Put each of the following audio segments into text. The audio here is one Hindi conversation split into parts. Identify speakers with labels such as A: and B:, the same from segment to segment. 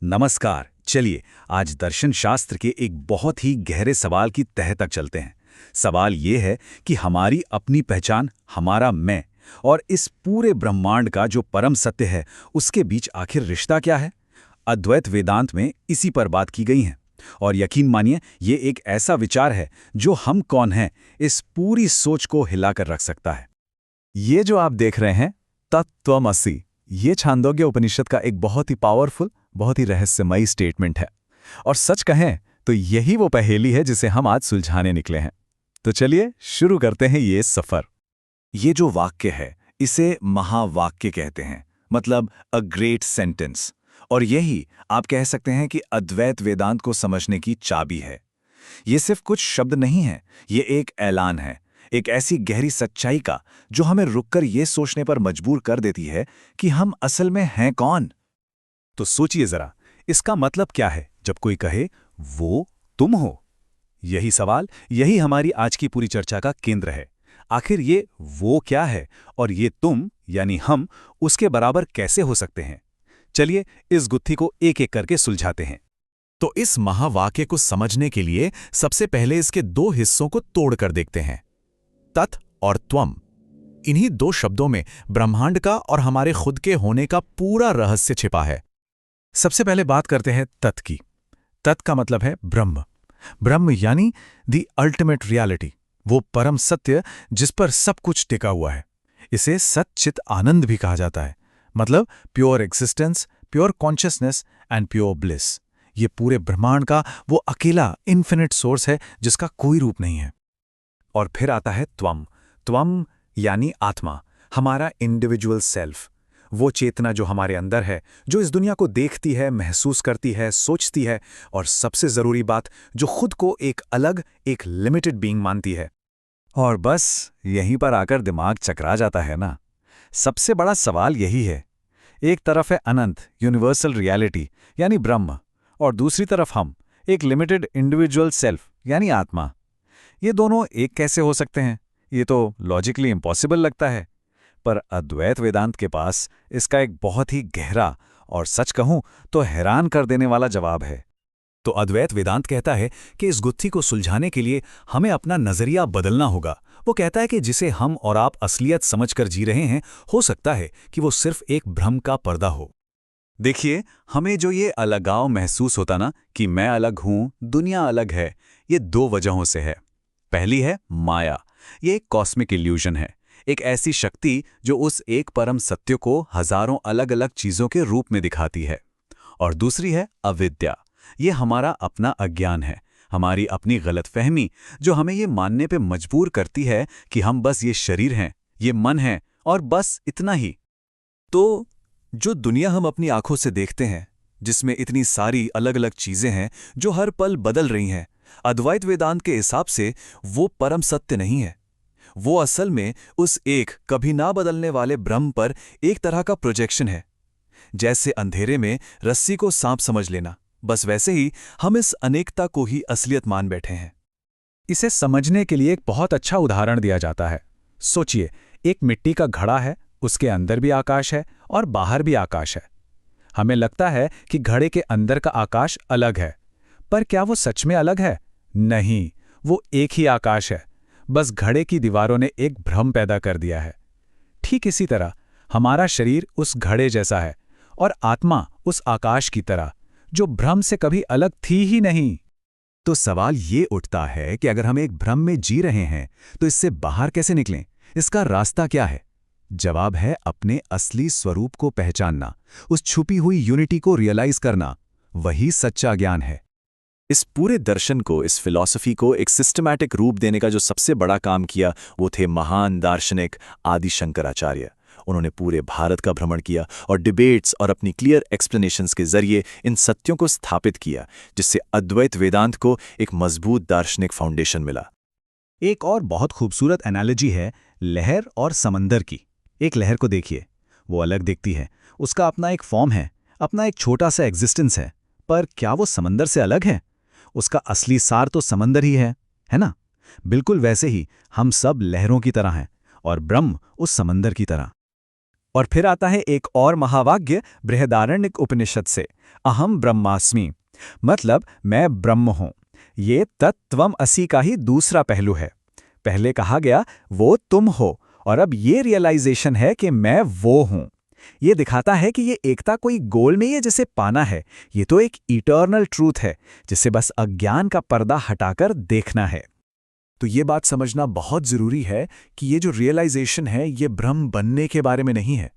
A: नमस्कार। चलिए आज दर्शन शास्त्र के एक बहुत ही गहरे सवाल की तह तक चलते हैं। सवाल ये है कि हमारी अपनी पहचान, हमारा मैं और इस पूरे ब्रह्मांड का जो परम सत्य है, उसके बीच आखिर रिश्ता क्या है। अद्वैत वेदांत में इसी पर बात की गई है। और यकीन मानिए, ये एक ऐसा विचार है जो हम कौन हैं, इस पूरी सोच को हिलाकर रख सकता है।
B: ये जो आप देख रहे हैं तत्त्वमसि, ये छांदोग्य उपनिषद का एक बहुत ही पावरफुल, बहुत ही रहस्यमयी स्टेटमेंट है। और सच कहें तो यही वो पहेली है जिसे हम आज सुलझाने निकले हैं। तो चलिए शुरू करते हैं ये सफर।
A: ये जो वाक्य है, इसे महावाक्य कहते हैं, मतलब अ ग्रेट सेंटेंस। और यही आप कह सकते हैं कि अद्वैत वेदांत को समझने की चाबी है। ये सिर्फ कुछ शब्द नहीं है, ये एक ऐलान है, एक ऐसी गहरी सच्चाई का जो हमें रुककर ये सोचने पर मजबूर कर देती है कि हम असल में हैं कौन। तो सोचिए जरा, इसका मतलब क्या है जब कोई कहे वो तुम हो। यही सवाल, यही हमारी आज की पूरी चर्चा का केंद्र है। आखिर ये वो क्या है और ये तुम यानी हम उसके बराबर कैसे हो सकते हैं। चलिए इस गुत्थी को एक एक करके सुलझाते हैं।
B: तो इस महावाक्य को समझने के लिए सबसे पहले इसके दो हिस्सों को तोड़कर देखते हैं, तत् और त्वम। इन्हीं दो शब्दों में ब्रह्मांड का और हमारे खुद के होने का पूरा रहस्य छिपा है। सबसे पहले बात करते हैं तत् की। तत् का मतलब है ब्रह्म। ब्रह्म यानी दी अल्टीमेट रियलिटी, वो परम सत्य जिस पर सब कुछ टिका हुआ है। इसे सच्चित आनंद भी कहा जाता है, मतलब pure existence, pure consciousness and pure bliss. ये पूरे ब्रह्मांड का वो अकेला इन्फिनिट सोर्स है जिसका कोई रूप नहीं है।
A: और फिर आता है त्वम। त्वम यानी आत्मा, हमारा इंडिविजुअल सेल्फ, वो चेतना जो हमारे अंदर है, जो इस दुनिया को देखती है, महसूस करती है, सोचती है, और सबसे जरूरी बात, जो खुद को एक अलग, एक लिमिटेड बीइंग मानती है। और बस यहीं पर आकर दिमाग चकरा जाता है ना। सबसे बड़ा सवाल यही है। एक तरफ है अनंत, यूनिवर्सल रियलिटी यानी ब्रह्म, और दूसरी तरफ हम, एक लिमिटेड इंडिविजुअल सेल्फ यानी आत्मा। ये दोनों एक कैसे हो सकते हैं? ये तो लॉजिकली इम्पॉसिबल लगता है। पर अद्वैत वेदांत के पास इसका एक बहुत ही गहरा और सच कहूं तो हैरान कर देने वाला जवाब है। तो अद्वैत वेदांत कहता है कि इस गुत्थी को सुलझाने के लिए हमें अपना नजरिया बदलना होगा। वो कहता है कि जिसे हम और आप असलियत समझकर जी रहे हैं, हो सकता है कि वो सिर्फ एक भ्रम का पर्दा हो। देखिए, हमें जो ये अलगाव महसूस होता ना, कि मैं अलग हूं, दुनिया अलग है, ये दो वजहों से है। पहली है माया। ये एक कॉस्मिक इल्यूजन है, एक ऐसी शक्ति जो उस एक परम सत्य को हजारों अलग अलग चीजों के रूप में दिखाती है। और दूसरी है अविद्या। ये हमारा अपना अज्ञान है, हमारी अपनी गलतफहमी, जो हमें ये मानने पे मजबूर करती है कि हम बस ये शरीर हैं, ये मन है, और बस इतना ही। तो जो दुनिया हम अपनी आंखों से देखते हैं, जिसमें इतनी सारी अलग अलग चीजें हैं जो हर पल बदल रही हैं, अद्वैत वेदांत के हिसाब से वो परम सत्य नहीं है। वो असल में उस एक कभी ना बदलने वाले ब्रह्म पर एक तरह का प्रोजेक्शन है। जैसे अंधेरे में रस्सी को सांप समझ लेना, बस वैसे ही हम इस अनेकता को ही असलियत मान बैठे हैं।
B: इसे समझने के लिए एक बहुत अच्छा उदाहरण दिया जाता है। सोचिए, एक मिट्टी का घड़ा है, उसके अंदर भी आकाश है और बाहर भी आकाश है। हमें लगता है कि घड़े के अंदर का आकाश अलग है, पर क्या वो सच में अलग है? नहीं, वो एक ही आकाश है, बस घड़े की दीवारों ने एक भ्रम पैदा कर दिया है। ठीक इसी तरह हमारा शरीर उस घड़े जैसा है और आत्मा उस आकाश की तरह, जो भ्रम से कभी अलग थी ही नहीं।
A: तो सवाल ये उठता है कि अगर हम एक भ्रम में जी रहे हैं, तो इससे बाहर कैसे निकलें? इसका रास्ता क्या है? जवाब है अपने असली स्वरूप को पहचानना, उस छुपी हुई यूनिटी को रियलाइज करना। वही सच्चा ज्ञान है। इस पूरे दर्शन को, इस फिलॉसफी को एक सिस्टमैटिक रूप देने का जो सबसे बड़ा काम किया, वो थे महान दार्शनिक आदि शंकराचार्य। उन्होंने पूरे भारत का भ्रमण किया और डिबेट्स और अपनी क्लियर एक्सप्लेनेशंस के जरिए इन सत्यों को स्थापित किया, जिससे अद्वैत वेदांत को एक मजबूत दार्शनिक फाउंडेशन मिला। एक और बहुत खूबसूरत एनालॉजी है लहर और समंदर की। एक लहर को देखिए, वो अलग दिखती है, उसका अपना एक फॉर्म है, अपना एक छोटा सा एग्जिस्टेंस है, पर क्या वो समंदर से अलग है? उसका असली सार तो समंदर ही है ना? बिल्कुल वैसे ही हम सब लहरों की तरह हैं और ब्रह्म उस समंदर की तरह।
C: और फिर आता है एक और महावाक्य बृहदारण्यक उपनिषद से, अहम ब्रह्मास्मि, मतलब मैं ब्रह्म हूं। ये तत्त्वम असि का ही दूसरा पहलू है। पहले कहा गया वो तुम हो, और अब ये रियलाइजेशन है कि मैं वो हूं। ये दिखाता है कि ये एकता कोई गोल नहीं है जिसे पाना है, ये तो एक इटर्नल ट्रूथ है जिसे बस अज्ञान का पर्दा हटाकर देखना है।
A: तो ये बात समझना बहुत जरूरी है कि ये जो रियलाइजेशन है ये ब्रह्म बनने के बारे में नहीं है।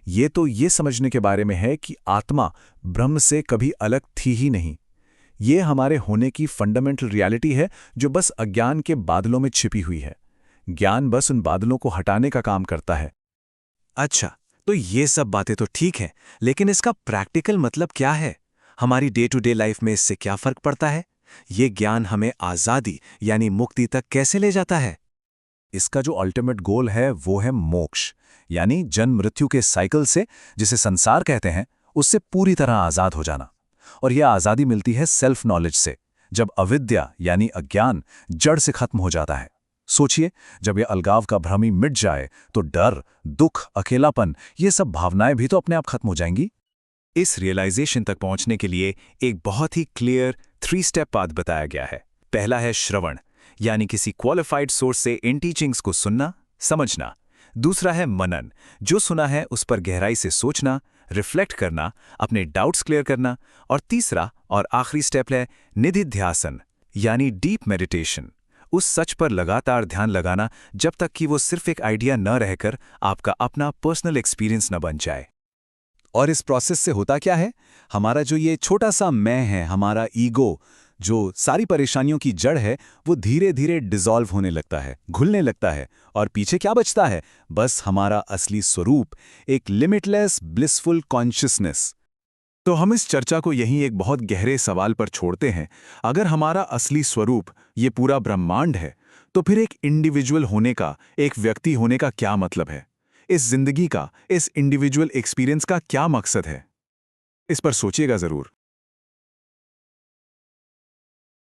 A: ये तो ये समझने के बारे में है कि आत्मा ब्रह्म से कभी अलग थी ही नहीं। ये हमारे होने की फंडामेंटल रियलिटी है जो बस अज्ञान के बादलों में छिपी हुई है। ज्ञान बस उन बादलों को हटाने का काम करता है।
D: अच्छा, तो ये सब बातें तो ठीक हैं, लेकिन इसका प्रैक्टिकल मतलब क्या है? हमारी डे टू डे लाइफ में इससे क्या फर्क पड़ता है? ये ज्ञान हमें आज़ादी यानी मुक्ति तक कैसे ले जाता है?
A: इसका जो अल्टीमेट गोल है वो है मोक्ष, यानी जन्म मृत्यु के साइकिल से, जिसे संसार कहते हैं, उससे पूरी तरह आज़ाद हो जाना। और यह आज़ादी मिलती है सेल्फ नॉलेज से, जब अविद्या यानी अज्ञान जड़ से खत्म हो जाता है। सोचिए, जब यह अलगाव का भ्रम ही मिट जाए तो डर, दुख, अकेलापन, ये सब भावनाएं भी तो अपने आप खत्म हो जाएंगी।
D: इस रियलाइजेशन तक पहुंचने के लिए एक बहुत ही क्लियर 3 स्टेप पाथ बताया गया है। पहला है श्रवण, यानी किसी क्वालिफाइड सोर्स से इन टीचिंग्स को सुनना, समझना। दूसरा है मनन, जो सुना है उस पर गहराई से सोचना, रिफ्लेक्ट करना, अपने डाउट्स क्लियर करना। और तीसरा और आखिरी स्टेप है निधिध्यासन, यानी डीप मेडिटेशन, उस सच पर लगातार ध्यान लगाना जब तक कि वो सिर्फ एक आइडिया न रहकर आपका अपना पर्सनल एक्सपीरियंस न बन जाए।
A: और इस प्रोसेस से होता क्या है, हमारा जो ये छोटा सा मैं है, हमारा ईगो, जो सारी परेशानियों की जड़ है, वो धीरे धीरे डिसॉल्व होने लगता है, घुलने लगता है। और पीछे क्या बचता है? बस हमारा असली स्वरूप, एक लिमिटलेस ब्लिसफुल कॉन्शियसनेस। तो हम इस चर्चा को यहीं एक बहुत गहरे सवाल पर छोड़ते हैं। अगर हमारा असली स्वरूप ये पूरा ब्रह्मांड है, तो फिर एक इंडिविजुअल होने का, एक व्यक्ति होने का क्या मतलब है? इस जिंदगी का, इस इंडिविजुअल एक्सपीरियंस का क्या मकसद है? इस पर सोचिएगा जरूर।